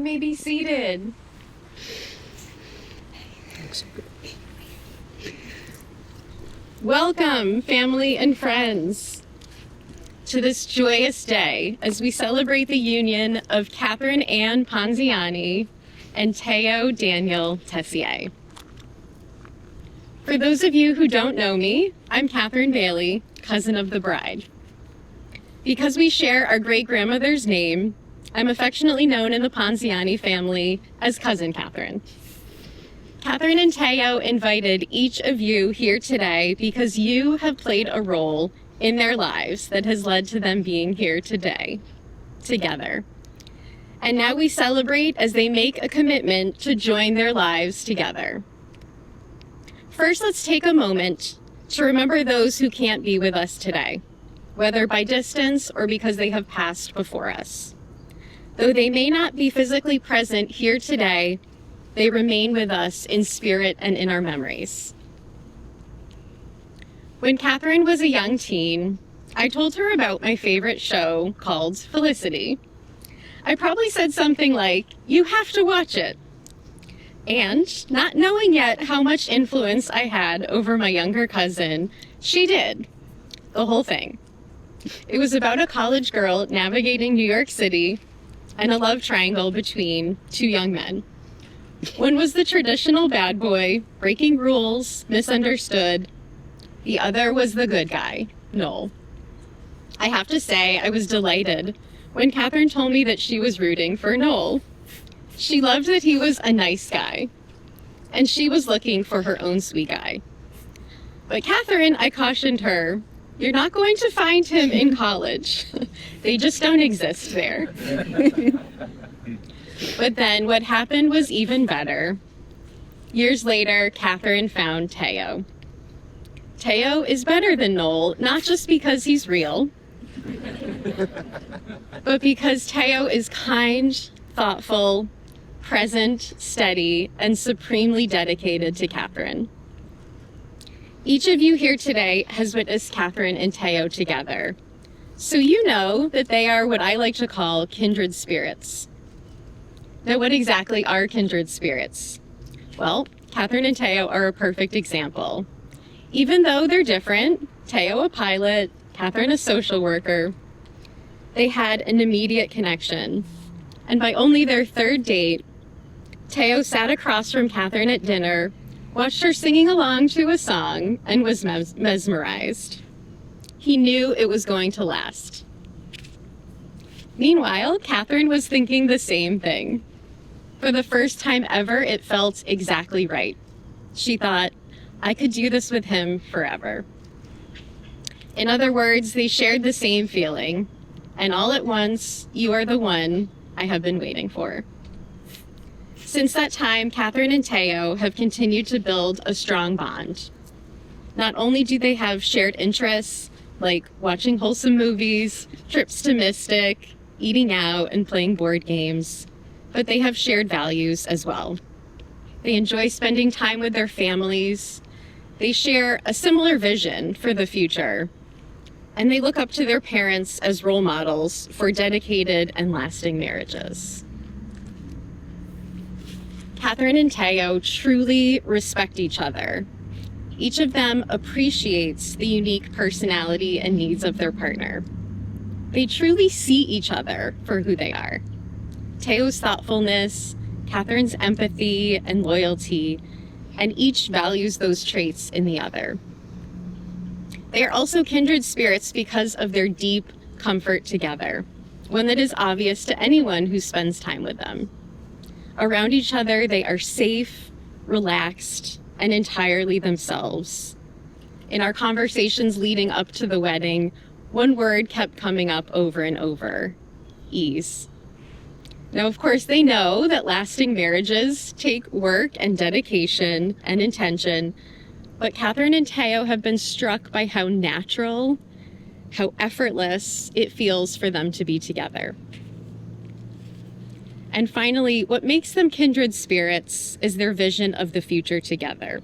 may be seated. Welcome, family and friends, to this joyous day as we celebrate the union of Catherine Ann Ponziani and Theo Daniel Tessier. For those of you who don't know me, I'm Catherine Bailey, cousin of the bride. Because we share our great-grandmother's name, I'm affectionately known in the Ponziani family as Cousin Catherine. Catherine and Theo invited each of you here today because you have played a role in their lives that has led to them being here today, together. And now we celebrate as they make a commitment to join their lives together. First, let's take a moment to remember those who can't be with us today, whether by distance or because they have passed before us. Though they may not be physically present here today, they remain with us in spirit and in our memories. When Catherine was a young teen, I told her about my favorite show called Felicity. I probably said something like, "You have to watch it." And not knowing yet how much influence I had over my younger cousin, she did. The whole thing. It was about a college girl navigating New York City and a love triangle between two young men. One was the traditional bad boy, breaking rules, misunderstood. The other was the good guy, Noel. I have to say, I was delighted when Catherine told me that she was rooting for Noel. She loved that he was a nice guy, and she was looking for her own sweet guy. But Catherine, I cautioned her, "You're not going to find him in college. They just don't exist there." But then what happened was even better. Years later, Catherine found Theo. Theo is better than Noel, not just because he's real, but because Theo is kind, thoughtful, present, steady, and supremely dedicated to Catherine. Each of you here today has witnessed Catherine and Theo together, so you know that they are what I like to call kindred spirits. Now, what exactly are kindred spirits? Well, Catherine and Theo are a perfect example. Even though they're different, Theo a pilot, Catherine a social worker, they had an immediate connection. And by only their third date, Theo sat across from Catherine at dinner, watched her singing along to a song, and was mesmerized. He knew it was going to last. Meanwhile, Catherine was thinking the same thing. For the first time ever, it felt exactly right. She thought, I could do this with him forever. In other words, they shared the same feeling, and all at once, you are the one I have been waiting for. Since that time, Catherine and Theo have continued to build a strong bond. Not only do they have shared interests, like watching wholesome movies, trips to Mystic, eating out, and playing board games, but they have shared values as well. They enjoy spending time with their families. They share a similar vision for the future, and they look up to their parents as role models for dedicated and lasting marriages. Catherine and Theo truly respect each other. Each of them appreciates the unique personality and needs of their partner. They truly see each other for who they are. Theo's thoughtfulness, Catherine's empathy and loyalty, and each values those traits in the other. They are also kindred spirits because of their deep comfort together, one that is obvious to anyone who spends time with them. Around each other, they are safe, relaxed, and entirely themselves. In our conversations leading up to the wedding, one word kept coming up over and over: ease. Now, of course, they know that lasting marriages take work and dedication and intention, but Catherine and Theo have been struck by how natural, how effortless it feels for them to be together. And finally, what makes them kindred spirits is their vision of the future together.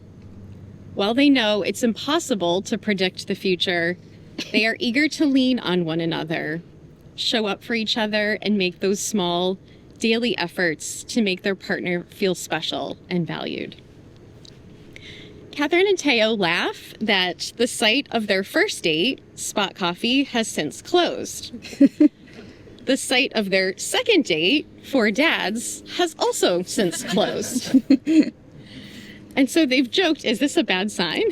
While they know it's impossible to predict the future, they are eager to lean on one another, show up for each other, and make those small, daily efforts to make their partner feel special and valued. Catherine and Theo laugh that the site of their first date, Spot Coffee, has since closed. The site of their second date, Four Dads, has also since closed. And so they've joked, is this a bad sign?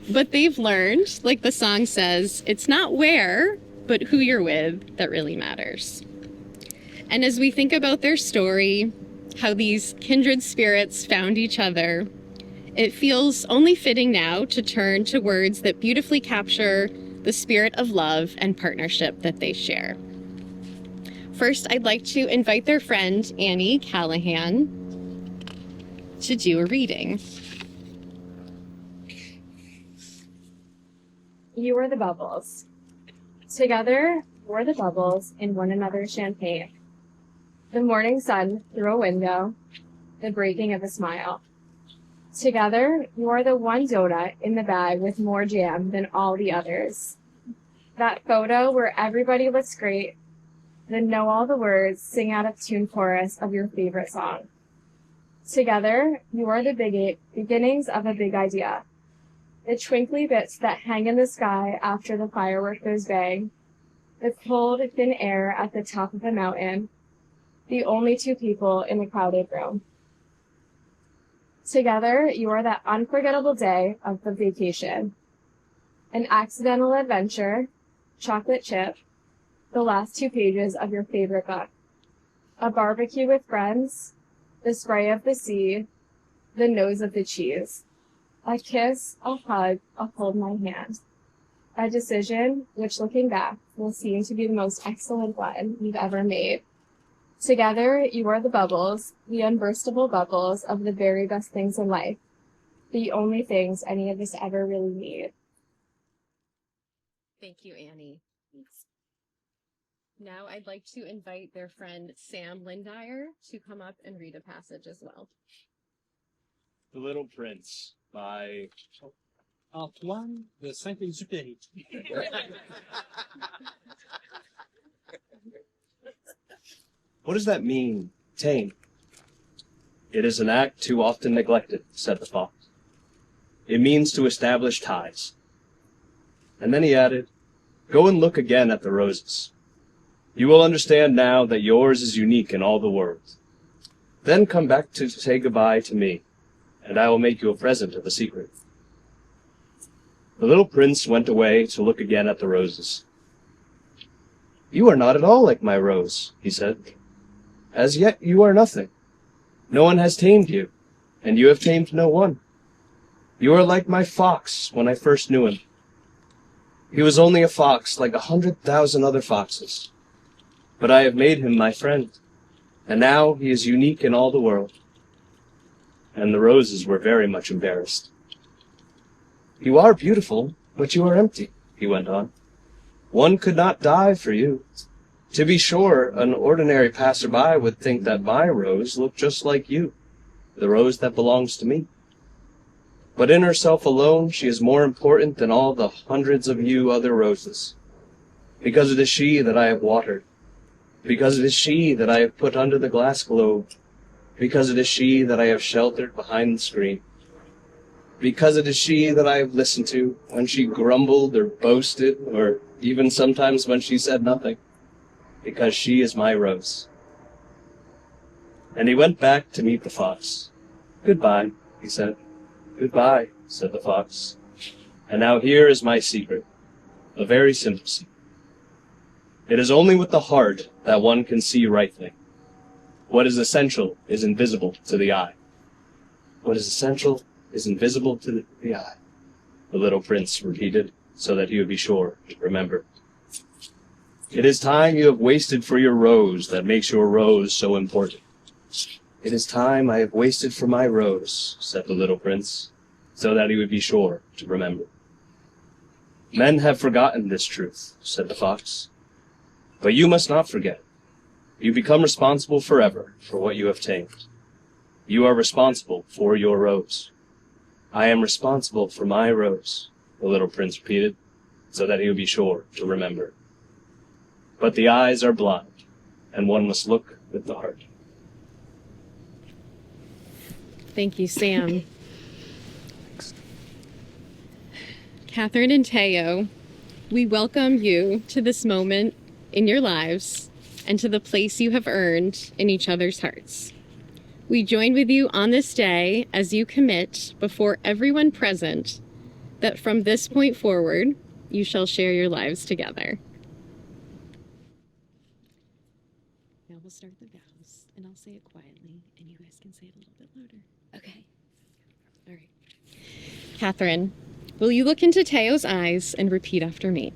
But they've learned, like the song says, it's not where, but who you're with that really matters. And as we think about their story, how these kindred spirits found each other, it feels only fitting now to turn to words that beautifully capture the spirit of love and partnership that they share. First, I'd like to invite their friend, Annie Callahan, to do a reading. You are the bubbles. Together, we're the bubbles in one another's champagne. The morning sun through a window, the breaking of a smile. Together, you are the one donut in the bag with more jam than all the others. That photo where everybody looks great, then know all the words, sing out of tune chorus of your favorite song. Together, you are the beginnings of a big idea. The twinkly bits that hang in the sky after the firework goes bang. The cold, thin air at the top of a mountain. The only two people in a crowded room. Together, you are that unforgettable day of the vacation. An accidental adventure, chocolate chip, the last 2 pages of your favorite book. A barbecue with friends, the spray of the sea, the nose of the cheese. A kiss, a hug, a hold my hand. A decision which, looking back, will seem to be the most excellent one you've ever made. Together, you are the bubbles, the unburstable bubbles of the very best things in life, the only things any of us ever really need. Thank you, Annie. Now I'd like to invite their friend Sam Lindire to come up and read a passage as well. The Little Prince by Antoine de Saint-Exupéry. What does that mean, tame? It is an act too often neglected, said the fox. It means to establish ties. And then he added, go and look again at the roses. You will understand now that yours is unique in all the world. Then come back to say goodbye to me, and I will make you a present of a secret. The little prince went away to look again at the roses. You are not at all like my rose, he said. As yet you are nothing. No one has tamed you, and you have tamed no one. You are like my fox when I first knew him. He was only a fox like 100,000 other foxes. But I have made him my friend, and now he is unique in all the world. And the roses were very much embarrassed. You are beautiful, but you are empty, he went on. One could not die for you. To be sure, an ordinary passerby would think that my rose looked just like you, the rose that belongs to me. But in herself alone, she is more important than all the hundreds of you other roses, because it is she that I have watered, because it is she that I have put under the glass globe, because it is she that I have sheltered behind the screen, because it is she that I have listened to when she grumbled or boasted, or even sometimes when she said nothing, because she is my rose. And he went back to meet the fox. Goodbye, he said. Goodbye, said the fox. And now here is my secret, a very simple secret. It is only with the heart that one can see rightly. What is essential is invisible to the eye. What is essential is invisible to the eye, the little prince repeated, so that he would be sure to remember. It is time you have wasted for your rose that makes your rose so important. It is time I have wasted for my rose, said the little prince, so that he would be sure to remember. Men have forgotten this truth, said the fox. But you must not forget. You become responsible forever for what you have tamed. You are responsible for your rose. I am responsible for my rose, the little prince repeated, so that he would be sure to remember. But the eyes are blind, and one must look with the heart. Thank you, Sam. Catherine and Theo, we welcome you to this moment in your lives and to the place you have earned in each other's hearts. We join with you on this day as you commit before everyone present that from this point forward, you shall share your lives together. Now we'll start the vows, and I'll say it quietly, and you guys can say it a little bit louder. Okay. All right. Catherine, will you look into Theo's eyes and repeat after me?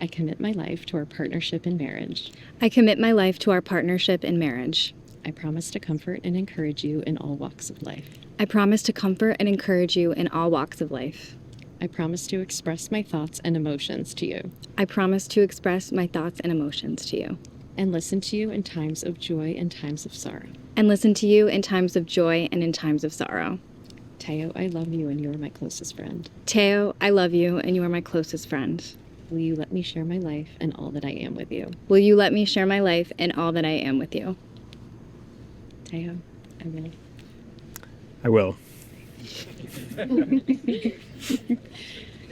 I commit my life to our partnership in marriage. I commit my life to our partnership in marriage. I promise to comfort and encourage you in all walks of life. I promise to comfort and encourage you in all walks of life. I promise to express my thoughts and emotions to you. I promise to express my thoughts and emotions to you. And listen to you in times of joy and times of sorrow. And listen to you in times of joy and in times of sorrow. Theo, I love you and you are my closest friend. Theo, I love you and you are my closest friend. Will you let me share my life and all that I am with you? Will you let me share my life and all that I am with you? Theo, I will. I will.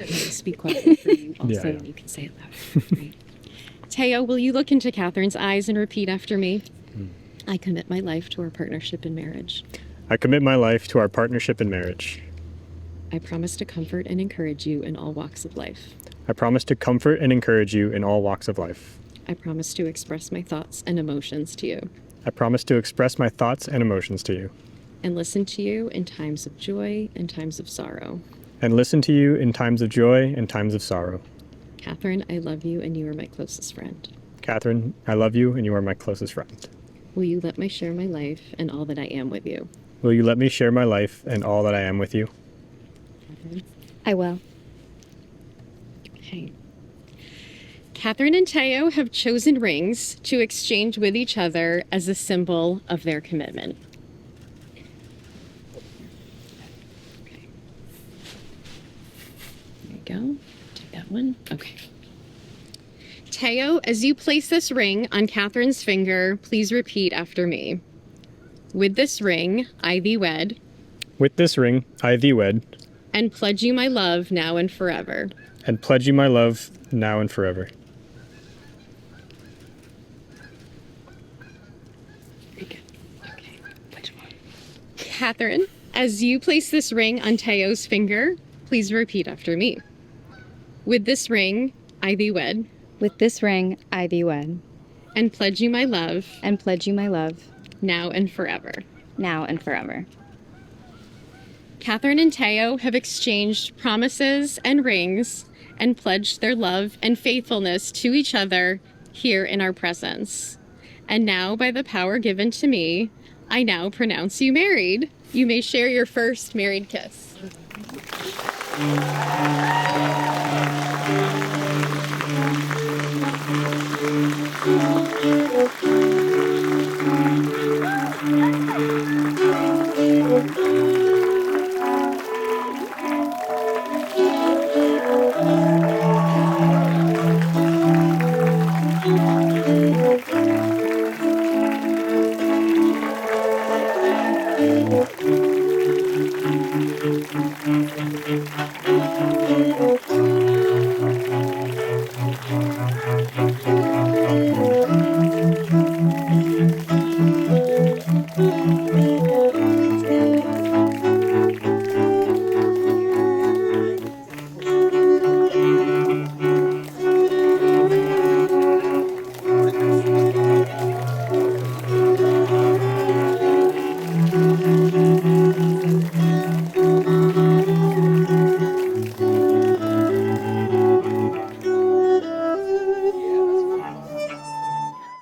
Speak quietly for you also, Yeah. and you can say it louder. Right. Theo, will you look into Catherine's eyes and repeat after me? I commit my life to our partnership in marriage. I commit my life to our partnership in marriage. I promise to comfort and encourage you in all walks of life. I promise to comfort and encourage you in all walks of life. I promise to express my thoughts and emotions to you. I promise to express my thoughts and emotions to you. And listen to you in times of joy and times of sorrow. And listen to you in times of joy and times of sorrow. Catherine, I love you and you are my closest friend. Catherine, I love you and you are my closest friend. Will you let me share my life and all that I am with you? Will you let me share my life and all that I am with you? Catherine? I will. Okay. Catherine and Theo have chosen rings to exchange with each other as a symbol of their commitment. Okay. There you go. Take that one. Okay. Theo, as you place this ring on Catherine's finger, please repeat after me. With this ring, I thee wed, With this ring, I thee wed, and pledge you my love now and forever. and pledge you my love now and forever. Very good. Okay. Which one? Catherine, as you place this ring on Theo's finger, please repeat after me. With this ring, I thee wed, With this ring, I thee wed, and pledge you my love and pledge you my love now and forever. now and forever. Catherine and Theo have exchanged promises and rings and pledged their love and faithfulness to each other here in our presence. And now, by the power given to me, I now pronounce you married. You may share your first married kiss.